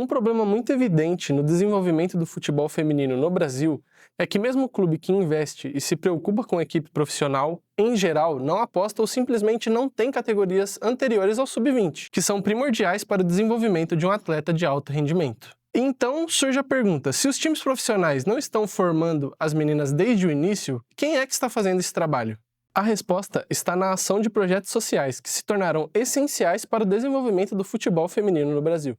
Um problema muito evidente no desenvolvimento do futebol feminino no Brasil é que mesmo o clube que investe e se preocupa com a equipe profissional, em geral, não aposta ou simplesmente não tem categorias anteriores ao sub-20, que são primordiais para o desenvolvimento de um atleta de alto rendimento. Então surge a pergunta, se os times profissionais não estão formando as meninas desde o início, quem é que está fazendo esse trabalho? A resposta está na ação de projetos sociais que se tornaram essenciais para o desenvolvimento do futebol feminino no Brasil.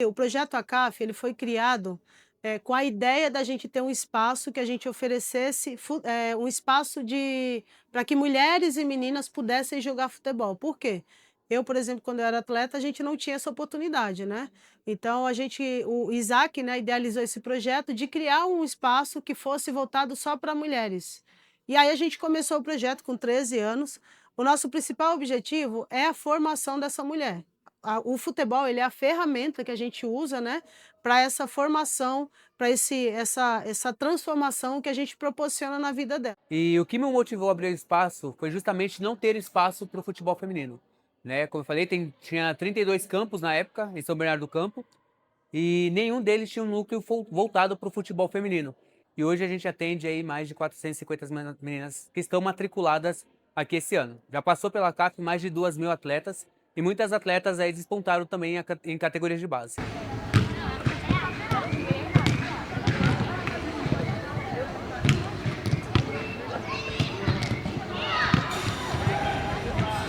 O projeto ACAF ele foi criado com a ideia da gente ter um espaço que a gente oferecesse um espaço para que mulheres e meninas pudessem jogar futebol. Por quê? Eu, por exemplo, quando eu era atleta, a gente não tinha essa oportunidade, né? Então, o Isaac, né, idealizou esse projeto de criar um espaço que fosse voltado só para mulheres. E aí a gente começou o projeto com 13 anos. O nosso principal objetivo é a formação dessa mulher. O futebol ele é a ferramenta que a gente usa, né, para essa formação, para essa transformação que a gente proporciona na vida dela. E o que me motivou a abrir o espaço foi justamente não ter espaço para o futebol feminino, né? Como eu falei, tinha 32 campos na época, em São Bernardo do Campo, e nenhum deles tinha um núcleo voltado para o futebol feminino. E hoje a gente atende aí mais de 450 meninas que estão matriculadas aqui esse ano. Já passou pela CAF mais de 2.000 atletas, e muitas atletas aí despontaram também em categorias de base.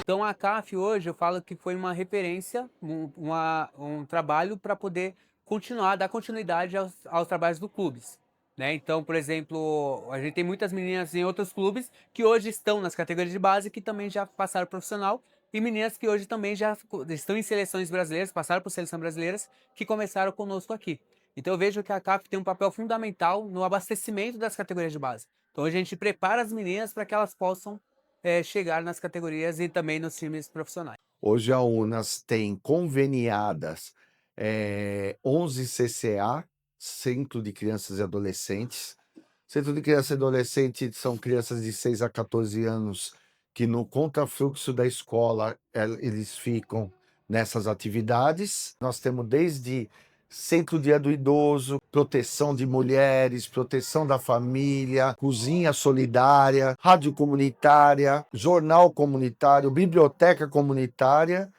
Então a CAF hoje eu falo que foi uma referência, um trabalho para poder dar continuidade aos trabalhos do clubes, né? Então, por exemplo, a gente tem muitas meninas em outros clubes que hoje estão nas categorias de base, que também já passaram profissional, e meninas que hoje também já estão em seleções brasileiras, passaram por seleções brasileiras, que começaram conosco aqui. Então eu vejo que a CAF tem um papel fundamental no abastecimento das categorias de base. Então hoje a gente prepara as meninas para que elas possam chegar nas categorias e também nos times profissionais. Hoje a Unas tem conveniadas 11 CCA, Centro de Crianças e Adolescentes. Centro de Criança e Adolescente são crianças de 6 a 14 anos que no contrafluxo da escola eles ficam nessas atividades. Nós temos desde Centro Dia do Idoso, proteção de mulheres, proteção da família, cozinha solidária, rádio comunitária, jornal comunitário, biblioteca comunitária.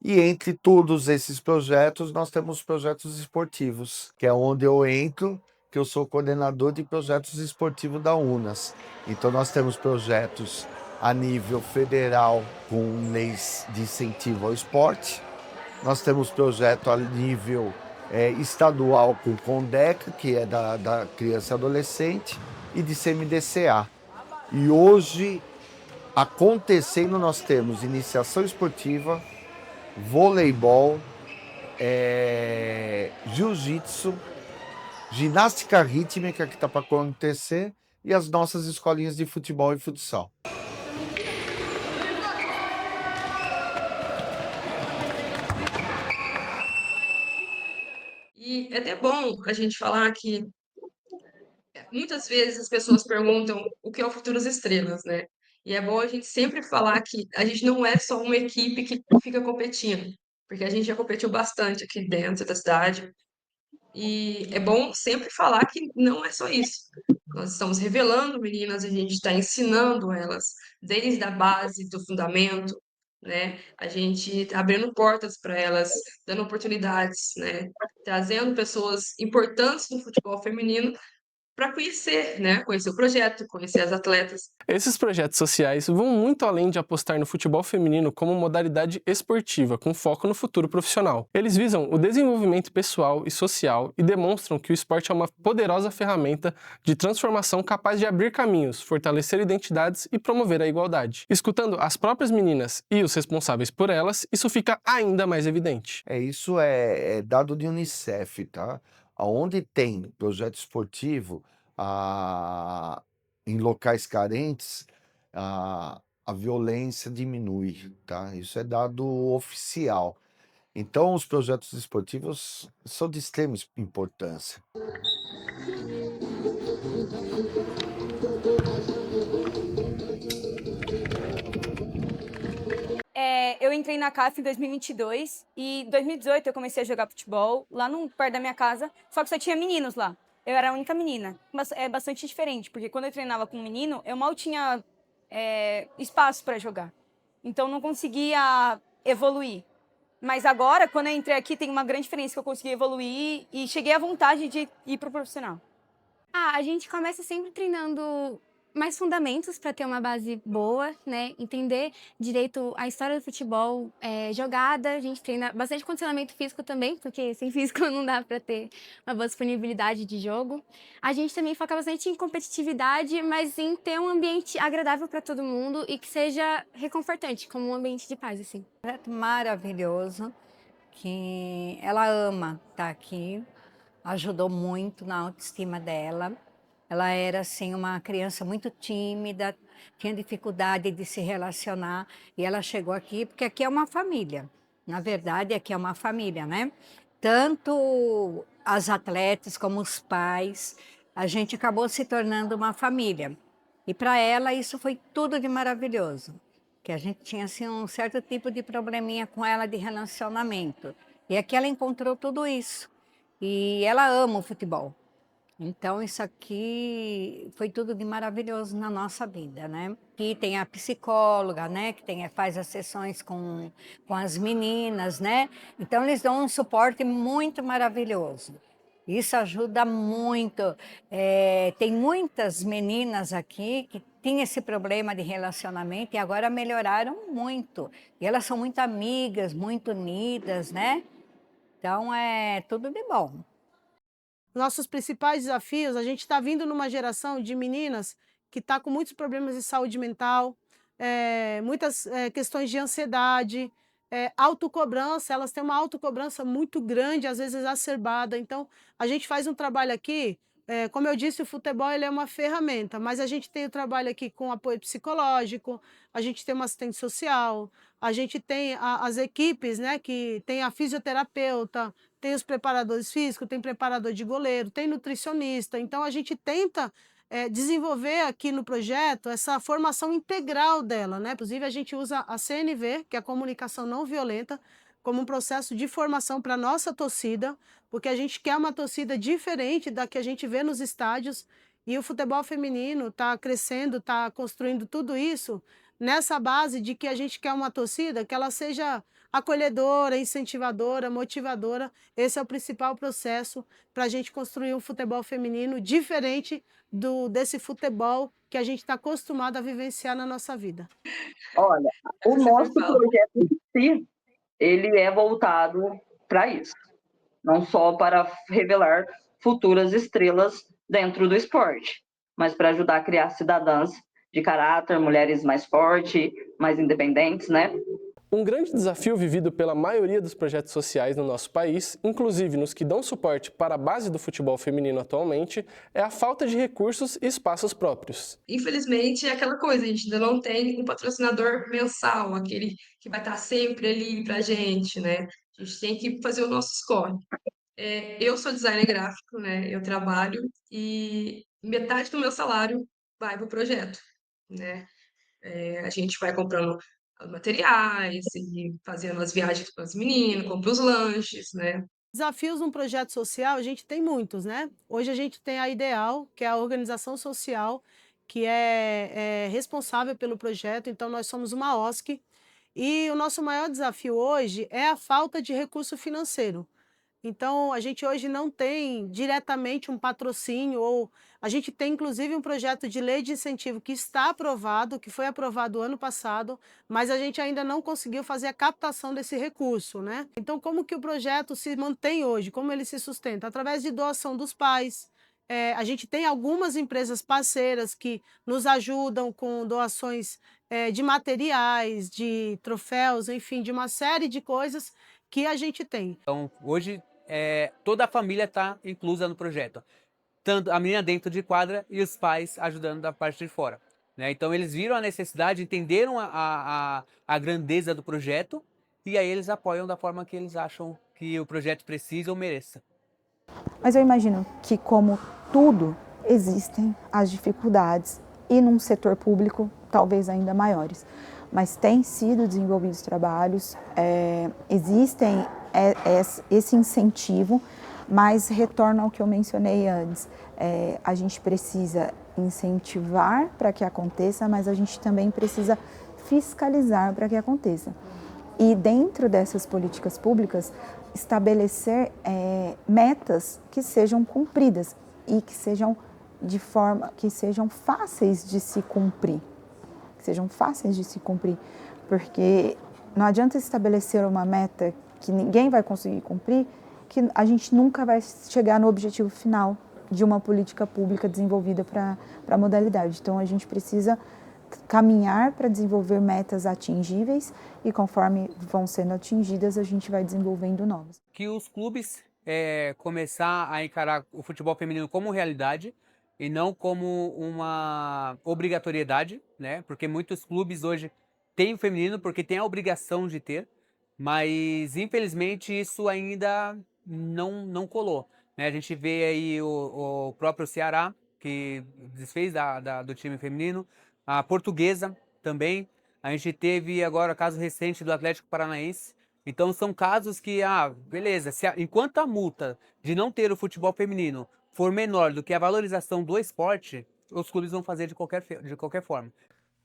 E entre todos esses projetos, nós temos projetos esportivos, que é onde eu entro, que eu sou coordenador de projetos esportivos da Unas. Então nós temos projetos a nível federal com leis de incentivo ao esporte. Nós temos projeto a nível estadual com CONDECA, que é da criança e adolescente, e de CMDCA. E hoje, acontecendo, nós temos iniciação esportiva, voleibol, jiu-jitsu, ginástica rítmica, que está para acontecer, e as nossas escolinhas de futebol e futsal. E é até bom a gente falar que muitas vezes as pessoas perguntam o que é o Futuras Estrelas, né? E é bom a gente sempre falar que a gente não é só uma equipe que fica competindo, porque a gente já competiu bastante aqui dentro da cidade. E é bom sempre falar que não é só isso. Nós estamos revelando meninas, a gente está ensinando elas desde a base do fundamento, né? A gente tá abrindo portas para elas, dando oportunidades, né? Trazendo pessoas importantes do futebol feminino para conhecer, né? Conhecer o projeto, conhecer as atletas. Esses projetos sociais vão muito além de apostar no futebol feminino como modalidade esportiva, com foco no futuro profissional. Eles visam o desenvolvimento pessoal e social e demonstram que o esporte é uma poderosa ferramenta de transformação capaz de abrir caminhos, fortalecer identidades e promover a igualdade. Escutando as próprias meninas e os responsáveis por elas, isso fica ainda mais evidente. Isso é dado de Unicef, tá? Onde tem projeto esportivo, em locais carentes, a violência diminui, tá? Isso é dado oficial. Então, os projetos esportivos são de extrema importância. Eu entrei na CAF em 2022 e em 2018 eu comecei a jogar futebol lá perto da minha casa, só que só tinha meninos lá. Eu era a única menina. Mas é bastante diferente, porque quando eu treinava com um menino, eu mal tinha espaço para jogar. Então não conseguia evoluir. Mas agora, quando eu entrei aqui, tem uma grande diferença que eu consegui evoluir e cheguei à vontade de ir pro profissional. A gente começa sempre treinando mais fundamentos para ter uma base boa, né? Entender direito a história do futebol, jogada. A gente treina bastante condicionamento físico também, porque sem físico não dá para ter uma boa disponibilidade de jogo. A gente também foca bastante em competitividade, mas em ter um ambiente agradável para todo mundo e que seja reconfortante, como um ambiente de paz, assim. Projeto maravilhoso, que ela ama estar aqui, ajudou muito na autoestima dela. Ela era, assim, uma criança muito tímida, tinha dificuldade de se relacionar, e ela chegou aqui, porque aqui é uma família. Na verdade, aqui é uma família, né? Tanto as atletas como os pais, a gente acabou se tornando uma família. E para ela isso foi tudo de maravilhoso, que a gente tinha, assim, um certo tipo de probleminha com ela de relacionamento. E aqui ela encontrou tudo isso. E ela ama o futebol. Então, isso aqui foi tudo de maravilhoso na nossa vida, né? Aqui tem a psicóloga, né? Que faz as sessões com as meninas, né? Então, eles dão um suporte muito maravilhoso. Isso ajuda muito. Tem muitas meninas aqui que tinham esse problema de relacionamento e agora melhoraram muito. E elas são muito amigas, muito unidas, né? Então, é tudo de bom. Nossos principais desafios, a gente está vindo numa geração de meninas que está com muitos problemas de saúde mental, muitas questões de ansiedade, autocobrança, elas têm uma autocobrança muito grande, às vezes exacerbada. Então, a gente faz um trabalho aqui, como eu disse, o futebol ele é uma ferramenta, mas a gente tem o trabalho aqui com apoio psicológico, a gente tem uma assistente social, a gente tem as equipes, né, que tem a fisioterapeuta, tem os preparadores físicos, tem preparador de goleiro, tem nutricionista. Então, a gente tenta desenvolver aqui no projeto essa formação integral dela, né? Inclusive, a gente usa a CNV, que é a comunicação não violenta, como um processo de formação para a nossa torcida, porque a gente quer uma torcida diferente da que a gente vê nos estádios, e o futebol feminino está crescendo, está construindo tudo isso nessa base de que a gente quer uma torcida que ela seja acolhedora, incentivadora, motivadora. Esse é o principal processo para a gente construir um futebol feminino diferente desse futebol que a gente está acostumado a vivenciar na nossa vida. Olha, o Você sempre nosso fala. projeto em si, ele é voltado para isso, não só para revelar futuras estrelas dentro do esporte, mas para ajudar a criar cidadãs de caráter, mulheres mais fortes, mais independentes, né? Um grande desafio vivido pela maioria dos projetos sociais no nosso país, inclusive nos que dão suporte para a base do futebol feminino atualmente, é a falta de recursos e espaços próprios. Infelizmente, é aquela coisa, a gente ainda não tem um patrocinador mensal, aquele que vai estar sempre ali pra gente, né? A gente tem que fazer o nosso score. Eu sou designer gráfico, né? Eu trabalho e metade do meu salário vai para o projeto, né? A gente vai comprando os materiais e fazendo as viagens com as meninas, compra os lanches, né? Desafios num projeto social, a gente tem muitos, né? Hoje a gente tem a Ideal, que é a organização social, que é responsável pelo projeto, então nós somos uma OSC, e o nosso maior desafio hoje é a falta de recurso financeiro. Então, a gente hoje não tem diretamente um patrocínio, ou a gente tem inclusive um projeto de lei de incentivo que está aprovado, que foi aprovado ano passado, mas a gente ainda não conseguiu fazer a captação desse recurso, né? Então, como que o projeto se mantém hoje? Como ele se sustenta? Através de doação dos pais. A gente tem algumas empresas parceiras que nos ajudam com doações de materiais, de troféus, enfim, de uma série de coisas que a gente tem. Então, hoje, toda a família está inclusa no projeto. Tanto a menina dentro de quadra e os pais ajudando da parte de fora, né? Então, eles viram a necessidade, entenderam a grandeza do projeto e aí eles apoiam da forma que eles acham que o projeto precisa ou mereça. Mas eu imagino que, como tudo, existem as dificuldades e num setor público talvez ainda maiores. mas têm sido desenvolvidos trabalhos, existem esse incentivo, mas retorno ao que eu mencionei antes. A gente precisa incentivar para que aconteça, mas a gente também precisa fiscalizar para que aconteça. E dentro dessas políticas públicas, estabelecer metas que sejam cumpridas e que sejam fáceis de se cumprir. Porque não adianta estabelecer uma meta que ninguém vai conseguir cumprir, que a gente nunca vai chegar no objetivo final de uma política pública desenvolvida para a modalidade. Então, a gente precisa caminhar para desenvolver metas atingíveis e conforme vão sendo atingidas, a gente vai desenvolvendo novas. Que os clubes começar a encarar o futebol feminino como realidade e não como uma obrigatoriedade, né? Porque muitos clubes hoje têm o feminino porque tem a obrigação de ter, mas infelizmente isso ainda não colou, né? A gente vê aí o próprio Ceará, que desfez do time feminino, a Portuguesa também, a gente teve agora o caso recente do Atlético Paranaense. Então são casos que, beleza, enquanto a multa de não ter o futebol feminino for menor do que a valorização do esporte, os clubes vão fazer de qualquer forma.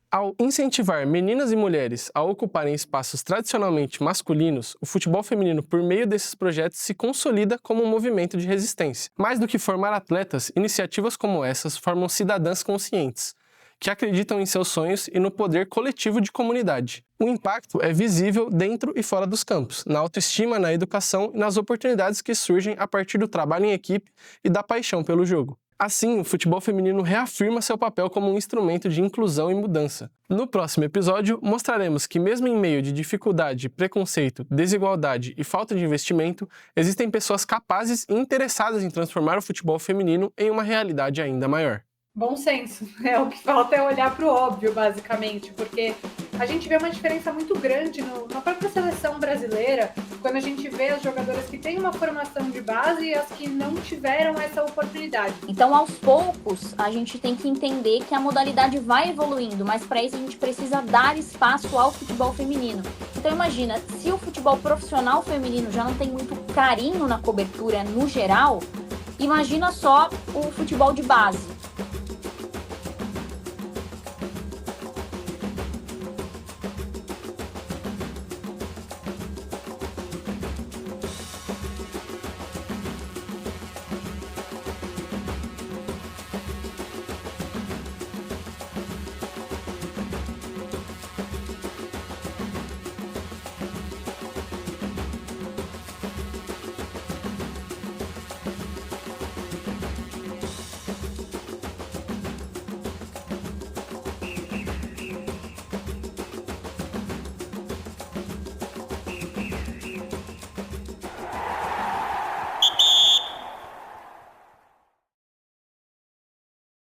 Ao incentivar meninas e mulheres a ocuparem espaços tradicionalmente masculinos, o futebol feminino, por meio desses projetos, se consolida como um movimento de resistência. Mais do que formar atletas, iniciativas como essas formam cidadãs conscientes, que acreditam em seus sonhos e no poder coletivo de comunidade. O impacto é visível dentro e fora dos campos, na autoestima, na educação e nas oportunidades que surgem a partir do trabalho em equipe e da paixão pelo jogo. Assim, o futebol feminino reafirma seu papel como um instrumento de inclusão e mudança. No próximo episódio, mostraremos que mesmo em meio de dificuldade, preconceito, desigualdade e falta de investimento, existem pessoas capazes e interessadas em transformar o futebol feminino em uma realidade ainda maior. Bom senso, o que falta é olhar para o óbvio, basicamente, porque a gente vê uma diferença muito grande na própria seleção brasileira, quando a gente vê as jogadoras que têm uma formação de base e as que não tiveram essa oportunidade. Então, aos poucos, a gente tem que entender que a modalidade vai evoluindo, mas para isso a gente precisa dar espaço ao futebol feminino. Então, imagina, se o futebol profissional feminino já não tem muito carinho na cobertura no geral, imagina só o futebol de base.